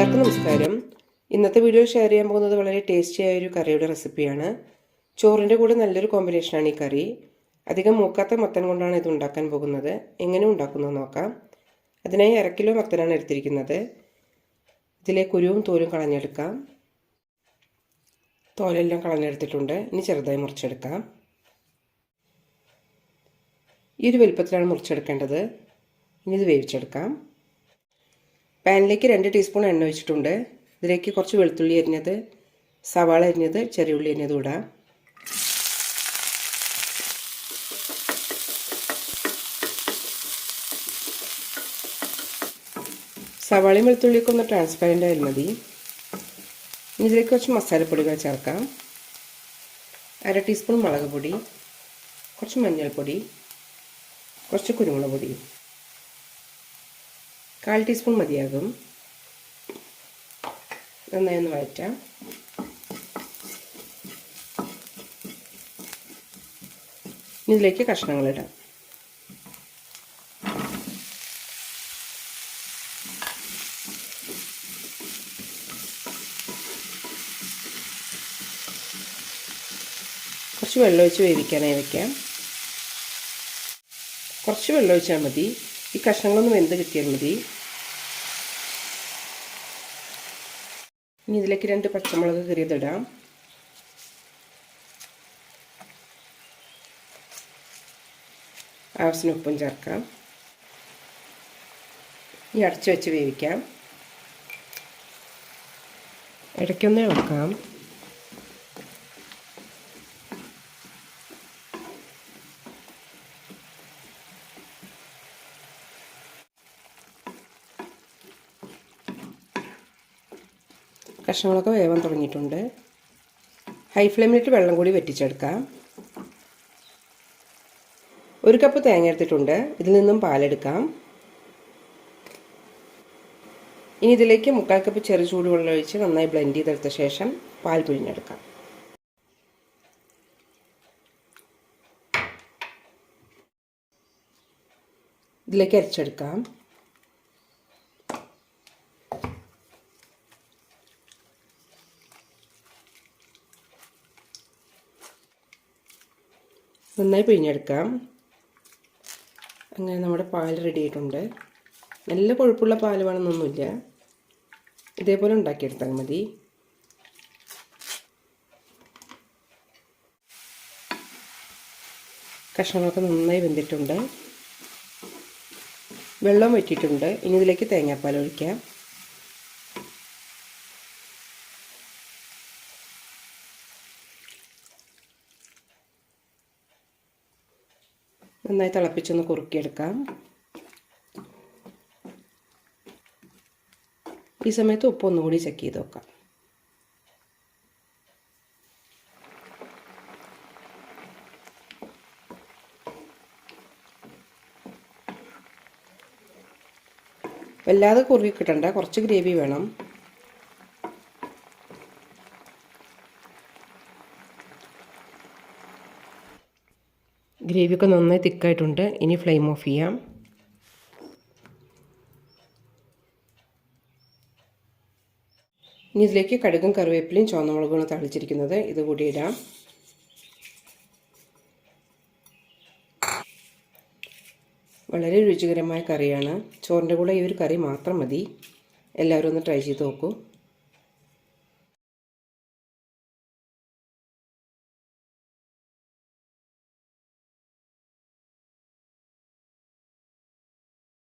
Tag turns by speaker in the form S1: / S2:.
S1: എല്ലാവർക്കും നമസ്കാരം. ഇന്നത്തെ വീഡിയോ ഷെയർ ചെയ്യാൻ പോകുന്നത് വളരെ ടേസ്റ്റിയായ ഒരു കറിയുടെ റെസിപ്പിയാണ്. ചോറിൻ്റെ കൂടെ നല്ലൊരു കോമ്പിനേഷനാണ് ഈ കറി. അധികം മൂക്കാത്ത മത്തൻ കൊണ്ടാണ് ഇത് ഉണ്ടാക്കാൻ പോകുന്നത്. എങ്ങനെ ഉണ്ടാക്കുന്നത് നോക്കാം. അതിനായി 1/2 കിലോ മത്തനാണ് എടുത്തിരിക്കുന്നത്. ഇതിലെ കുരുവും തോലും കളഞ്ഞെടുക്കാം. തോലെല്ലാം കളഞ്ഞെടുത്തിട്ടുണ്ട്. ഇനി ചെറുതായി മുറിച്ചെടുക്കാം. ഈ ഒരു വലുപ്പത്തിലാണ് മുറിച്ചെടുക്കേണ്ടത്. ഇനി ഇത് വേവിച്ചെടുക്കാം. പാനിലേക്ക് 2 ടീസ്പൂൺ എണ്ണ ഒഴിച്ചിട്ടുണ്ട്. ഇതിലേക്ക് കുറച്ച് വെളുത്തുള്ളി അരിഞ്ഞത്, സവാള അരിഞ്ഞത്, ചെറിയ ഉള്ളി അരിഞ്ഞത് ഇടാം. സവാളയും വെളുത്തുള്ളിയൊക്കെ ഒന്ന് ട്രാൻസ്പെറൻ്റ് ആയാൽ മതി. ഇനി ഇതിലേക്ക് കുറച്ച് മസാലപ്പൊടികൾ ചേർക്കാം. 1/2 ടീസ്പൂൺ മുളക് പൊടി, കുറച്ച് മഞ്ഞൾപ്പൊടി, കുറച്ച് കുരുമുളക് പൊടി, 1/4 ടീസ്പൂൺ മതിയാകും. നന്നായി ഒന്ന് വഴറ്റാം. ഇതിലേക്ക് കഷ്ണങ്ങളിടാം. കുറച്ച് വെള്ളം ഒഴിച്ച് വേവിക്കാനായി വയ്ക്കാം. കുറച്ച് വെള്ളം ഒഴിച്ചാൽ മതി. ഈ കഷ്ണങ്ങളൊന്ന് വെന്ത് കിട്ടിയാൽ മതി. ഇനി ഇതിലേക്ക് 2 പച്ചമുളക് കീറിയതിടാം. ആവശ്യത്തിന് ഉപ്പും ചേർക്കാം. ഇനി അടച്ചു വെച്ച് വേവിക്കാം. ഇടയ്ക്കൊന്ന് ഇളക്കാം. കഷ്ണങ്ങളൊക്കെ വേവാൻ തുടങ്ങിയിട്ടുണ്ട്. ഹൈ ഫ്ലെയിമിലിട്ട് വെള്ളം കൂടി വറ്റിച്ചെടുക്കാം. 1 കപ്പ് തേങ്ങ എടുത്തിട്ടുണ്ട്. ഇതിൽ നിന്നും പാലെടുക്കാം. ഇനി ഇതിലേക്ക് 3/4 കപ്പ് ചെറു ചൂടുവെള്ളം ഒഴിച്ച് നന്നായി ബ്ലെൻഡ് ചെയ്തെടുത്ത ശേഷം പാൽ പിഴിഞ്ഞെടുക്കാം. ഇതിലേക്ക് അരച്ചെടുക്കാം. നന്നായി പിഴിഞ്ഞെടുക്കാം. അങ്ങനെ നമ്മുടെ പാൽ റെഡി ആയിട്ടുണ്ട്. നല്ല കൊഴുപ്പുള്ള പാൽ വേണമെന്നൊന്നുമില്ല. ഇതേപോലെ ഉണ്ടാക്കിയെടുത്താൽ മതി. കഷ്ണങ്ങളൊക്കെ നന്നായി വെന്തിട്ടുണ്ട്. വെള്ളം വറ്റിയിട്ടുണ്ട്. ഇനി ഇതിലേക്ക് തേങ്ങാപ്പാൽ ഒഴിക്കാം. നന്നായി തിളപ്പിച്ചൊന്ന് കുറുക്കിയെടുക്കാം. ഈ സമയത്ത് ഉപ്പ് ഒന്നുകൂടി ചെക്ക് ചെയ്ത് നോക്കാം. വല്ലാതെ കുറുകി കിട്ടണ്ട, കുറച്ച് ഗ്രേവി വേണം. ഗ്രേവിയൊക്കെ നന്നായി തിക്കായിട്ടുണ്ട്. ഇനി ഫ്ലെയിം ഓഫ് ചെയ്യാം. ഇനി ഇതിലേക്ക് കടുകും കറിവേപ്പിലയും ചുവന്നമുളകുമാണ് തളിച്ചിരിക്കുന്നത്. ഇത് കൂടി ഇടാം. വളരെ രുചികരമായ കറിയാണ്. ചോറിൻ്റെ കൂടെ ഈ ഒരു കറി മാത്രം മതി. എല്ലാവരും ഒന്ന് ട്രൈ ചെയ്ത് നോക്കൂ.